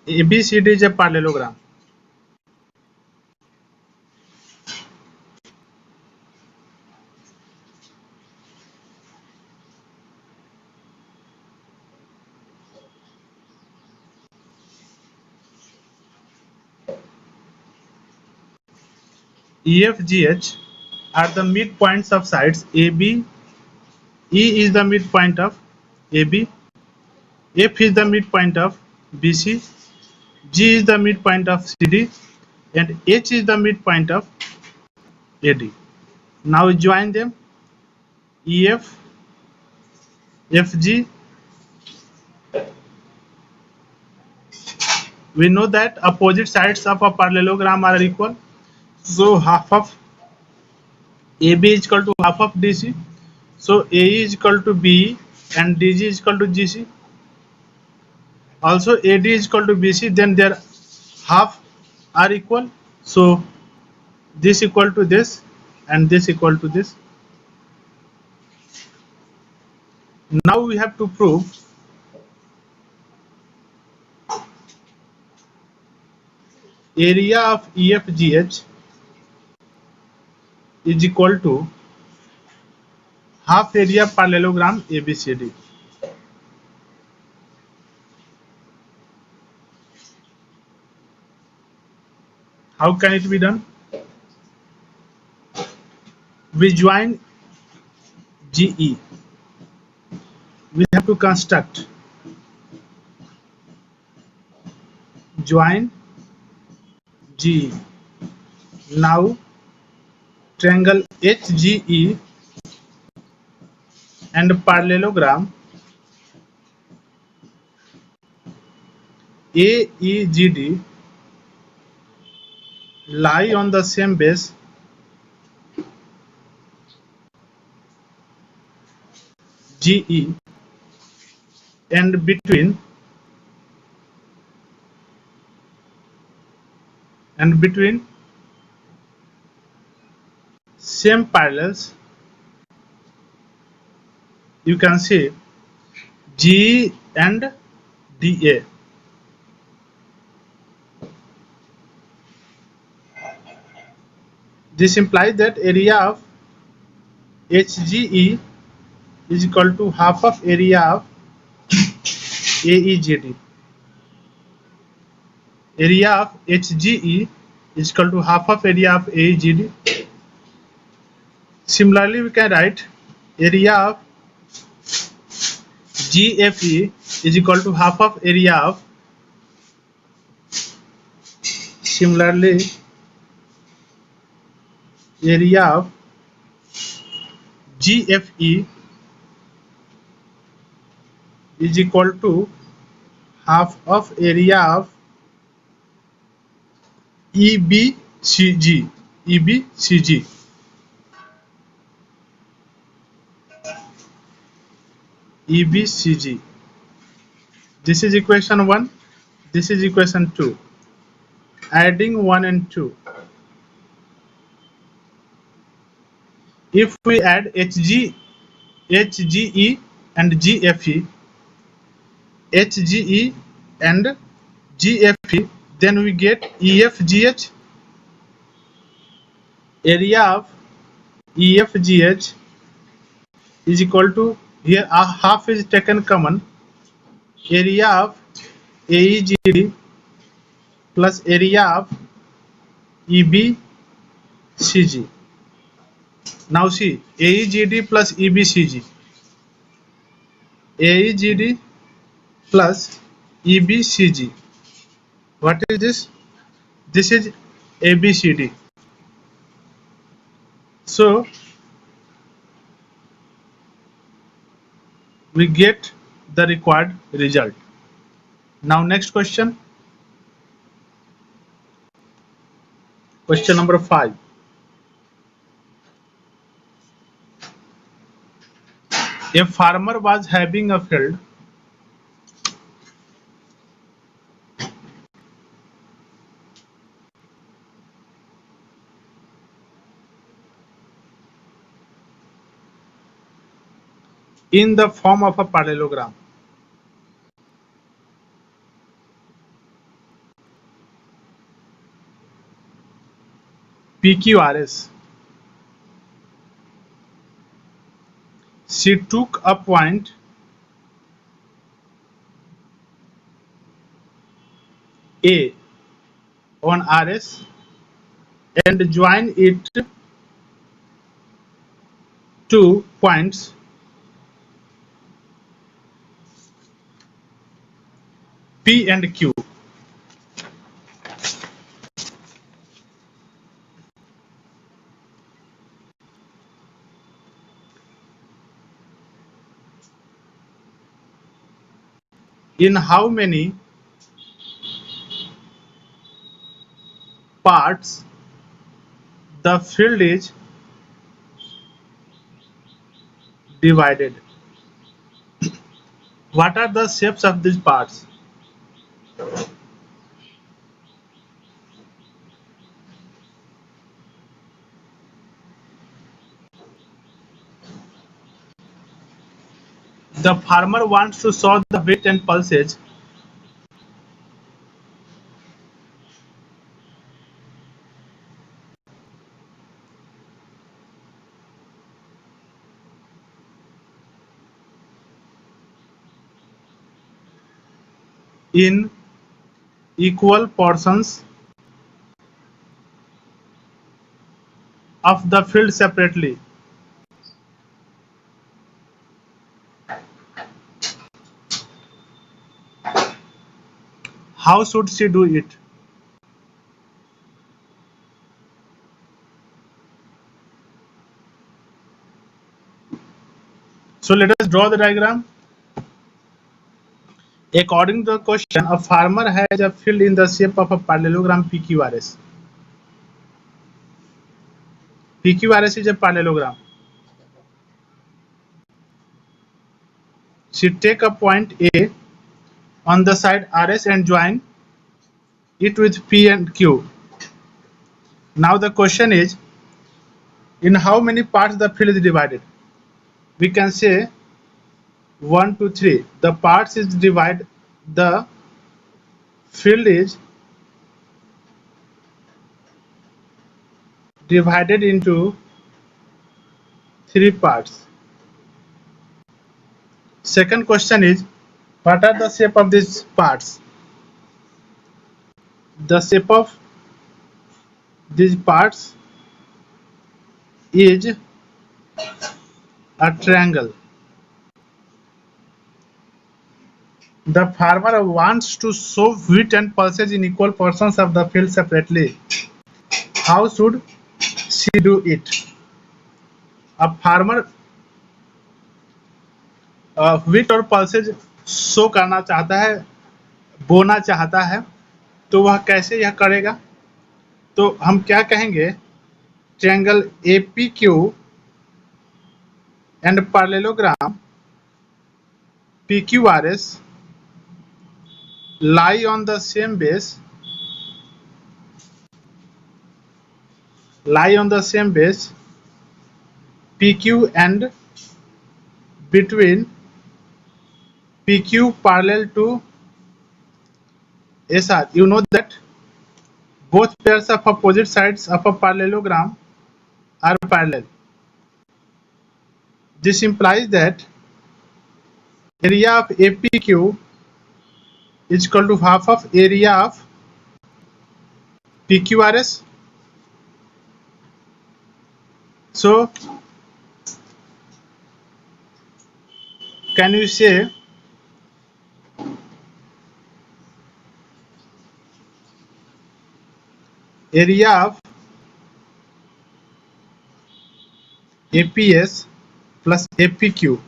ABCD is a parallelogram. EFGH are the midpoints of sides AB. E is the midpoint of AB. F is the midpoint of BC. G is the midpoint of CD. And H is the midpoint of AD. Now we join them. EF, FG. We know that opposite sides of a parallelogram are equal. So half of AB is equal to half of DC. So AE is equal to BE and DG is equal to GC. Also AD is equal to BC, then their half are equal. So this equal to this and this equal to this. Now we have to prove area of EFGH is equal to half area parallelogram ABCD. How can it be done? We join GE. We have to construct join GE. Now triangle HGE and parallelogram AEGD lie on the same base GE and between same parallels you can see GE and DA. This implies that area of HGE is equal to half of area of AEGD. Area of HGE is equal to half of area of AEGD. Similarly, we can write area of GFE is equal to half of area of. Similarly, area of GFE is equal to half of area of EBCG. EBCG. EBCG. This is equation 1. This is equation 2. Adding 1 and 2. If we add HGE and GFE, HGE and GFE, then we get EFGH. Area of EFGH is equal to, here a half is taken common, area of AEGD plus area of EBCG. Now see, AEGD plus EBCG. AEGD plus EBCG. What is this? This is ABCD. So we get the required result. Now next question. Question number 5. A farmer was having a field in the form of a parallelogram. PQRS. She took a point A on RS and joined it to points P and Q. In how many parts the field is divided? What are the shapes of these parts? The farmer wants to sow the wheat and pulses. In equal portions of the field separately. How should she do it? So let us draw the diagram. According to the question, a farmer has a field in the shape of a parallelogram PQRS. PQRS is a parallelogram. She take a point A on the side RS and join it with P and Q. Now the question is, in how many parts the field is divided? We can say 1, 2, 3. The parts is divided. The field is divided into 3 parts. Second question is, what are the shape of these parts? The shape of these parts is a triangle. The farmer wants to sow wheat and pulses in equal portions of the field separately. How should she do it? A farmer wheat और pulses सो करना चाहता है, बोना चाहता है, तो वह कैसे यह करेगा? तो हम क्या कहेंगे? Triangle APQ and parallelogram PQRS lie on the same base. PQ and between PQ parallel to SR. You know that both pairs of opposite sides of a parallelogram are parallel. This implies that area of APQ is equal to half of area of PQRS. So can you say area of APS plus APQ?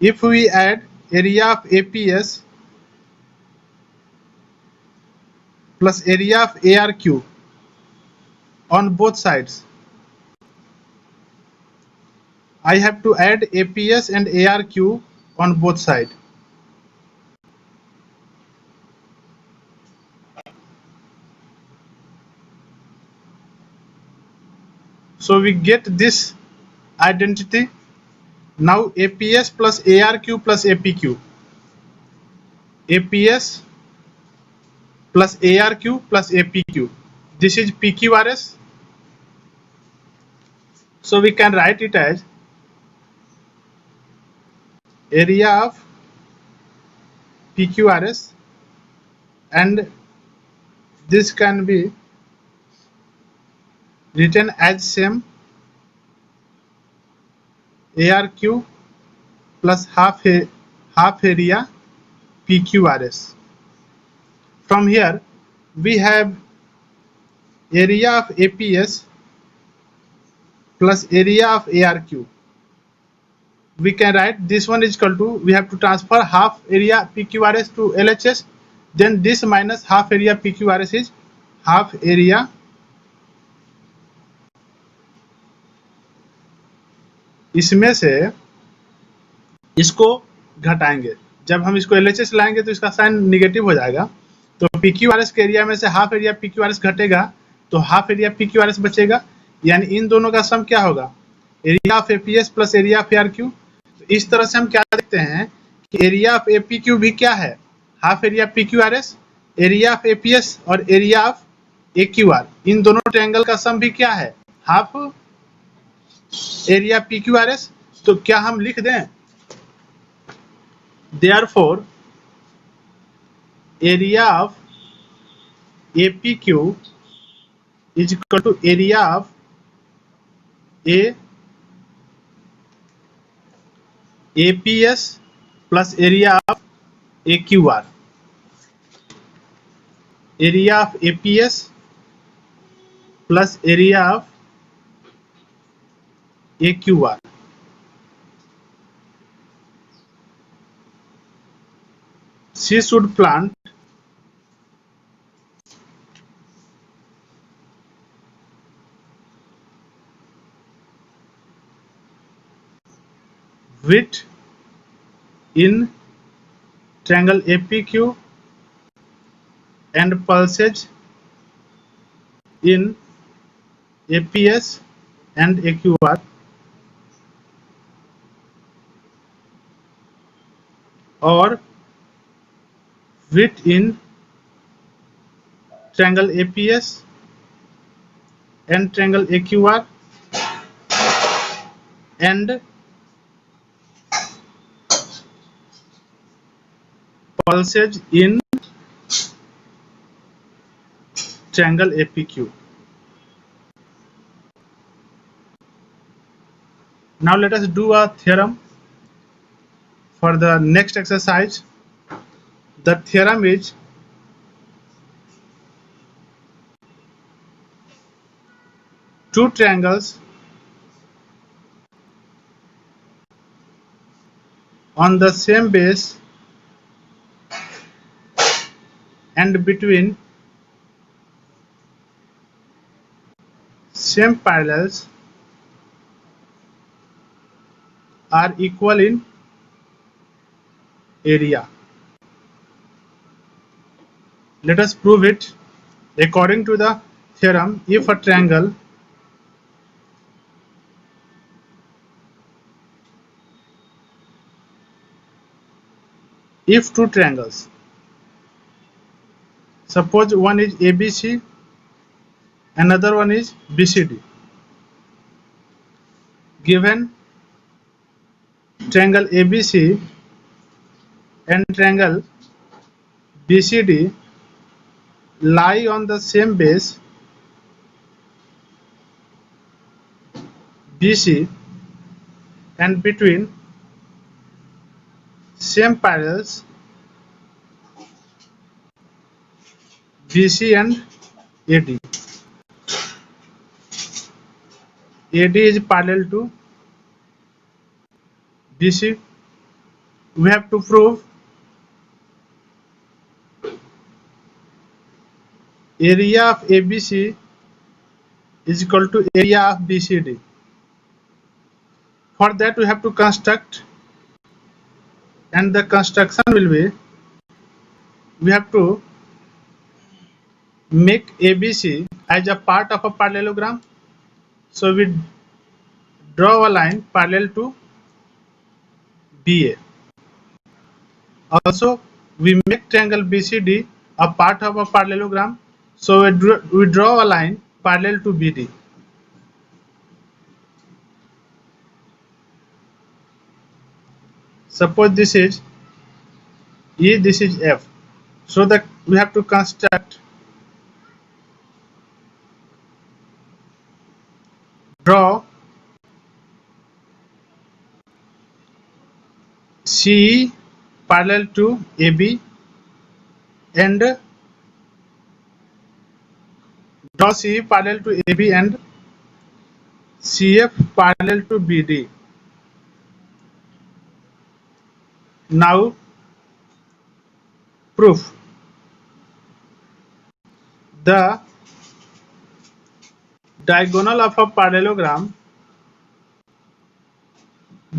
If we add area of APS plus area of ARQ on both sides, I have to add APS and ARQ on both sides. So we get this identity. Now APS plus ARQ plus APQ. APS plus ARQ plus APQ. This is PQRS. So we can write it as area of PQRS, and this can be written as same ARQ plus half area PQRS. From here we have area of APS plus area of ARQ. We can write this one is equal to, we have to transfer half area PQRS to LHS, then this minus half area PQRS is half area इसमें से इसको घटाएंगे, जब हम इसको LHS लाएंगे तो इसका साइन निगेटिव हो जाएगा, तो PQRS के एरिया में से हाफ एरिया PQRS घटेगा तो हाफ एरिया PQRS बचेगा, यानी इन दोनों का सम क्या होगा, area of APS plus area of ARQ। तो इस तरह से हम क्या देखते हैं कि एरिया ऑफ APQ भी क्या है, half area PQRS, area of APS और एरिया ऑफ AQR, इन दोनों ट्रायंगल का सम भी क्या है, हाफ एरिया PQRS। तो क्या हम लिख दें, therefore area of APQ is equal to area of APS plus area of AQR, area of APS plus area of AQR। She should plant wheat in triangle APQ and pulses in APS and AQR, or wheat in triangle APS and triangle AQR and pulses in triangle APQ. Now let us do a theorem for the next exercise. The theorem is two triangles on the same base and between same parallels are equal in area. Let us prove it. According to the theorem, if a triangle if two triangles, suppose one is ABC, another one is BCD, given triangle ABC and triangle BCD lie on the same base BC and between same parallels BC and AD. AD is parallel to BC. We have to prove area of ABC is equal to area of BCD. For that we have to construct, and the construction will be, we have to make ABC as a part of a parallelogram. So we draw a line parallel to BA. Also we make triangle BCD a part of a parallelogram. So we draw a line parallel to BD. Suppose this is E, this is F. So that we have to construct, draw CE parallel to AB and draw CE parallel to AB and CF parallel to BD. Now proof. The diagonal of a parallelogram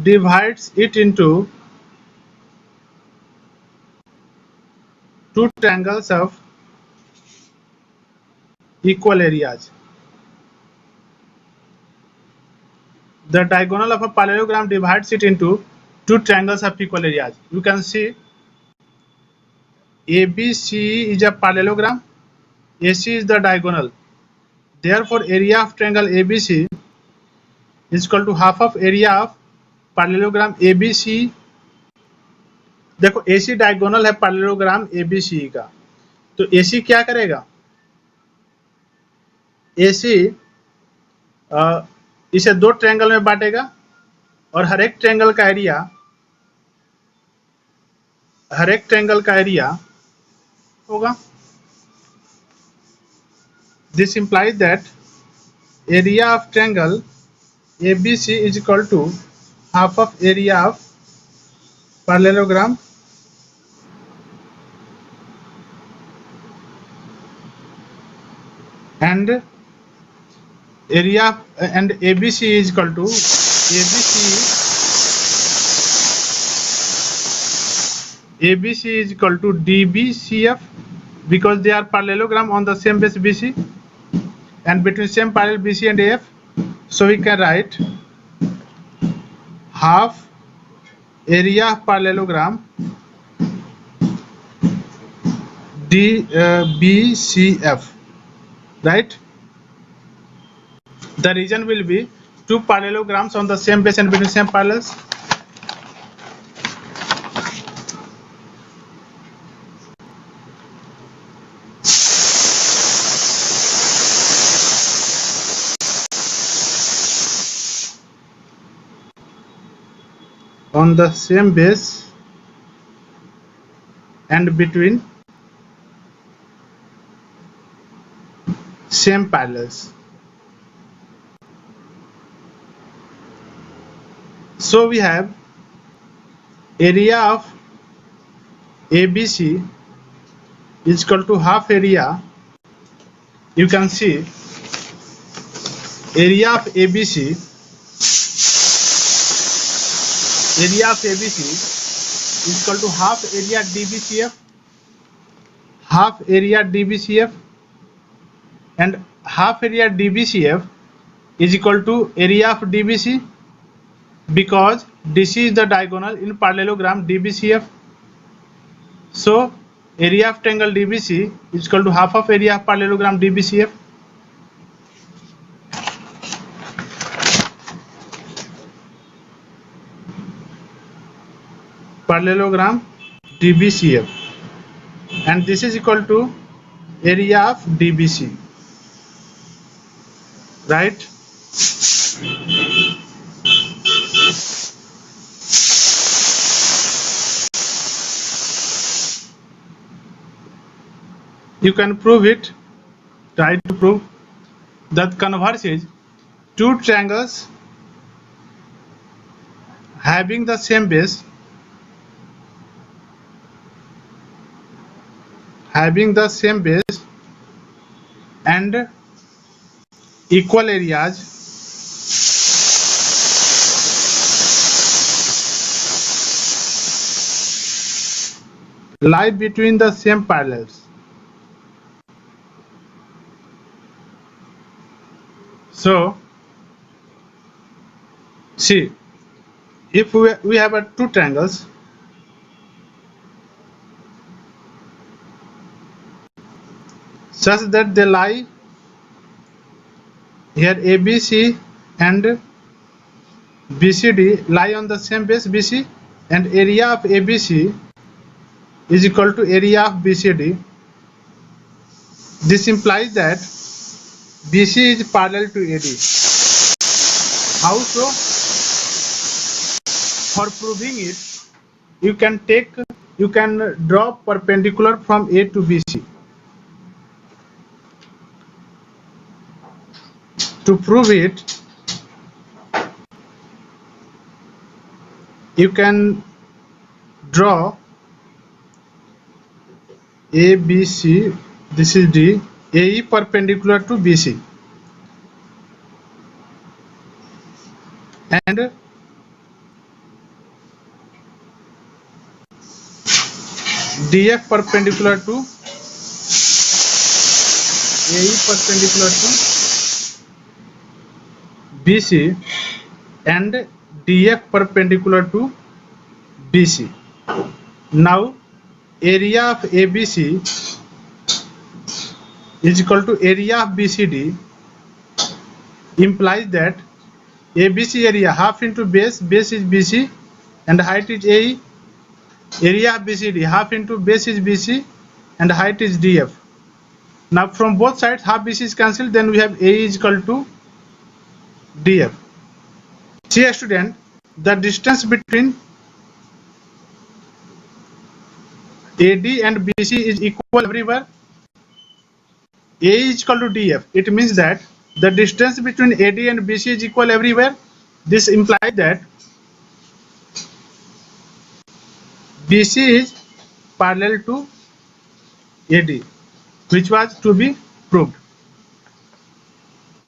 divides it into two triangles of equal areas. The diagonal of a parallelogram divides it into two triangles of equal areas. You can see ABC is a parallelogram, AC is the diagonal. Therefore, area of triangle ABC is equal to half of area of parallelogram ABC. देखो AC diagonal है parallelogram ABC का, तो AC क्या करेगा, AC इसे दो triangle में बांटेगा और हर एक ट्रायंगल का एरिया होगा. This implies that area of triangle ABC is equal to half of area of parallelogram and area and ABC is equal to ABC is equal to DBCF because they are parallelogram on the same base BC and between same parallel BC and AF. So we can write half area of parallelogram DBCF, right? The region will be two parallelograms on the same base and between same parallels. On the same base and between same parallels. So we have area of ABC is equal to half area. You can see area of ABC is equal to half area DBCF, and half area DBCF is equal to area of DBC because DC is the diagonal in parallelogram DBCF. So area of triangle DBC is equal to half of area of parallelogram DBCF. Parallelogram DBCF, and this is equal to area of DBC, right? You can prove it. Try to prove that converges two triangles having the same base and equal areas lie between the same parallels. So see, if we have two triangles, such that they lie here. ABC and BCD lie on the same base BC, and area of ABC is equal to area of BCD. This implies that BC is parallel to AD. How so? For proving it, you can draw perpendicular from A to BC. To prove it, you can draw ABC, this is D, AE perpendicular to BC, and DF perpendicular to AE perpendicular to BC, and DF perpendicular to BC. Now area of ABC is equal to area of BCD implies that ABC area half into base is BC and height is AE. Area of BCD half into base is BC and height is DF. Now from both sides half BC is cancelled, then we have AE is equal to DF. See student, the distance between AD and BC is equal everywhere. A is equal to DF. It means that the distance between AD and BC is equal everywhere. This implies that BC is parallel to AD, which was to be proved.